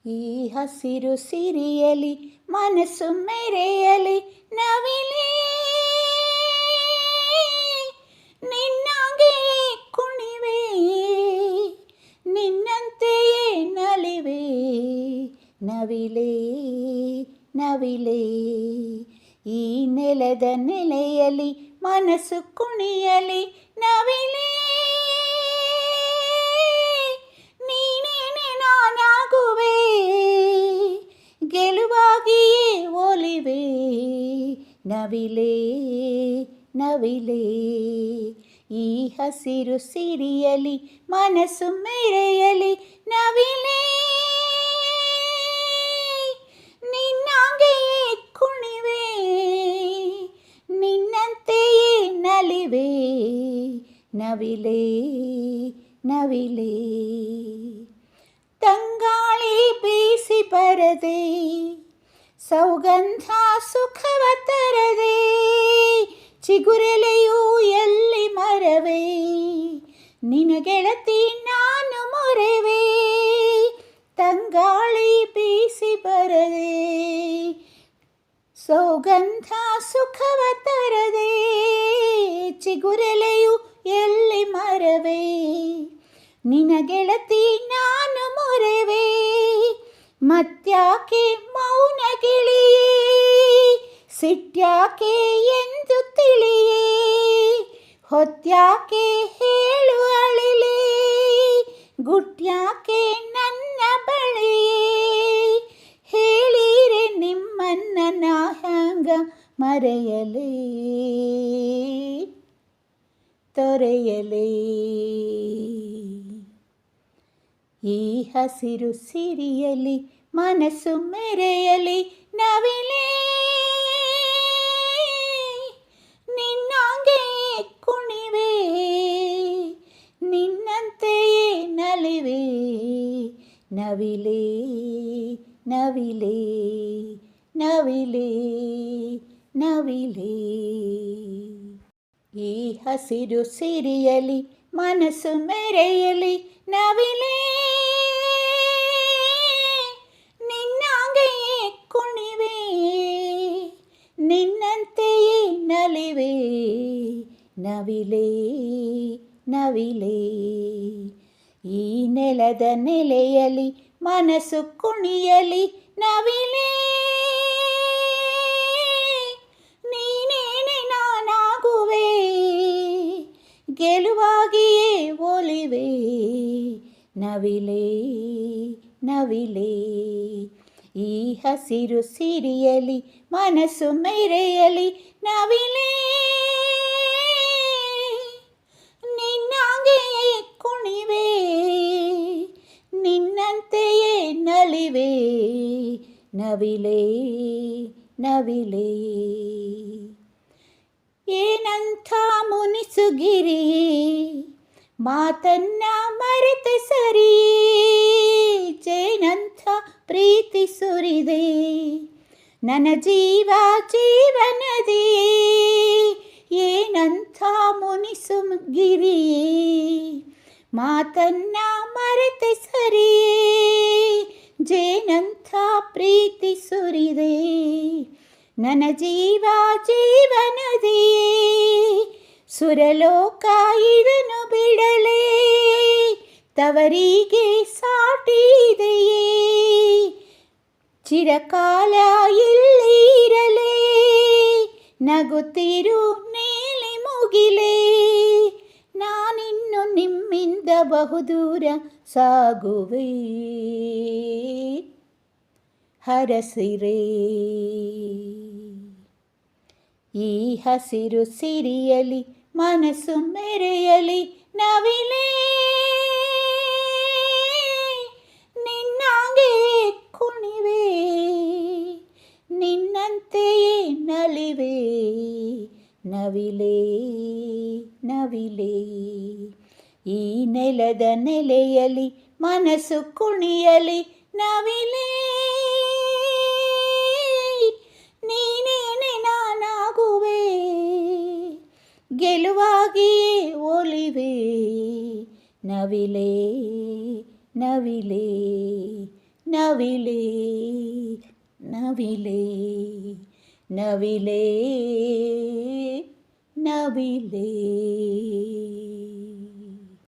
ಈ ಹಸಿರು ಸಿರಿಯಲಿ ಮನಸ್ಸು ಮೆರೆಯಲಿ ನವಿಲೇ ನಿನ್ನಾಗೆಯೇ ಕುಣಿವೆ ನಿನ್ನಂತೆಯೇ ನಲಿವೆ ನವಿಲೇ ನವಿಲೇ ಈ ನೆಲದ ನೆಲೆಯಲಿ ಮನಸ್ಸು ಕುಣಿಯಲಿ ನವಿಲೇ ನೀನೇನೆ ನಾನಾಗುವೆ ಗೆಲುವಾಗಿಯೇ ಒಲಿವೆ ನವಿಲೇ ನವಿಲೇ ಈ ಹಸಿರು ಸಿರಿಯಲಿ ಮನಸ್ಸು ಮೆರೆಯಲಿ ನವಿಲೇ ನಿನ್ನಾಗೆಯೇ ಕುಣಿವೆ ನಿನ್ನಂತೆಯೇ ನಲಿವೆ ನವಿಲೇ ನವಿಲೇ ತಂಗಾಳಿ ಬೀಸಿ ಬರದೆ ಸೌಗಂಧ ಸುಖವ ತರದೆ ಚಿಗುರೆಲೆಯೂ ಎಲ್ಲಿ ಮರವೇ ನಿನ ಗೆಳತಿ ನಾನು ಮೊರೆವೆ ತಂಗಾಳಿ ಬೀಸಿ ಬರದೆ ಸೌಗಂಧ ಸುಖವ ತರದೆ ಚಿಗುರೆಲೆಯು ಎಲ್ಲಿ ಮರವೇ ನಿನ ಗೆಳತಿ ನಾನು ಮೊರೆವೆ ಮತ್ಯಾಕೆ ಮೌನ ಗಿಳಿಯೇ ಸಿಟ್ಯಾಕೆ ಎಂದು ತಿಳಿಯೇ ಹೊತ್ಯಾಕೆ ಹೇಳು ಅಳಿಲೇ ಗುಟ್ಯಾಕೆ ನನ್ನ ಬಳಿಯೇ ಹೇಳಿರೆ ನಿಮ್ಮನ್ನ ನಾ ಹ್ಯಾಂಗ ಮರೆಯಲೇ ತೊರೆಯಲೇ ಈ ಹಸಿರು ಸಿರಿಯಲಿ ಮನಸ್ಸು ಮೆರೆಯಲಿ ನವಿಲೇ ನಿನ್ನಾಗೆಯೇ ಕುಣಿವೆ ನಿನ್ನಂತೆಯೇ ನಲಿವೆ ನವಿಲೇ ನವಿಲೇ ನವಿಲೇ ನವಿಲೇ ಈ ಹಸಿರು ಸಿರಿಯಲಿ ಮನಸ್ಸು ಮೆರೆಯಲಿ ನವಿಲೇ ನಿನ್ನಾಗೆಯೇ ಕುಣಿವೆ ನಿನ್ನಂತೆಯೇ ನಲಿವೆ ನವಿಲೇ ನವಿಲೇ ಈ ನೆಲದ ನೆಲೆಯಲಿ ಮನಸ್ಸು ಕುಣಿಯಲಿ ನವಿಲೇ ನೀನೇನೆ ನಾನಾಗುವೆ ಗೆಲುವಾಗಿಯೇ ಒಲಿವೆ ನವಿಲೇ ನವಿಲೇ ಈ ಹಸಿರು ಸಿರಿಯಲಿ ಮನಸ್ಸು ಮೆರೆಯಲಿ ನವಿಲೇ ನಿನ್ನಾಗೆಯೇ ಕುಣಿವೆ ನಿನ್ನಂತೆಯೇ ನಲಿವೆ ನವಿಲೇ ನವಿಲೇ ಏನಂಥ ಮುನಿಸುಗಿರಿ ಮಾತನ್ನ ಮರೆತೆ ಸರಿ ಜೇನಂಥ ಪ್ರೀತಿ ಸುರಿದೆ ನನ್ನ ಜೀವ ಜೀವನದಿ ಏನಂಥ ಮುನಿಸುಗಿರಿ ಮಾತನ್ನ ಮರೆತೆ ಸರಿ ಜೇನಂಥ ಪ್ರೀತಿ ಸುರಿದೆ ನನ್ನ ಜೀವ ಜೀವನದಿ ಸುರಲೋಕ ಇದನ್ನು ಬಿಡಲೇ ತವರಿಗೆ ಸಾಟಿದೆಯೇ ಚಿರಕಾಲ ಇಲ್ಲಿರಲೇ ನಗುತ್ತಿರು ನೀಲಿ ಮುಗಿಲೇ ನಾನಿನ್ನು ನಿಮ್ಮಿಂದ ಬಹುದೂರ ಸಾಗುವೆ ಹರಸಿರೇ ಈ ಹಸಿರು ಸಿರಿಯಲಿ ಮನಸ್ಸು ಮೆರೆಯಲಿ ನವಿಲೇ ನಿನ್ನಾಗೆಯೇ ಕುಣಿವೆ ನಿನ್ನಂತೆಯೇ ನಲಿವೆ ನವಿಲೇ ನವಿಲೇ ಈ ನೆಲದ ನೆಲೆಯಲಿ ಮನಸ್ಸು ಕುಣಿಯಲಿ ನವಿಲೇ ನೀನೇನೆ ನಾನಾಗುವೆ ಗೆಲುವಾಗಿಯೇ ಒಲಿವೆ ನವಿಲೇ ನವಿಲೇ ನವಿಲೇ ನವಿಲೇ ನವಿಲೇ ನವಿಲೇ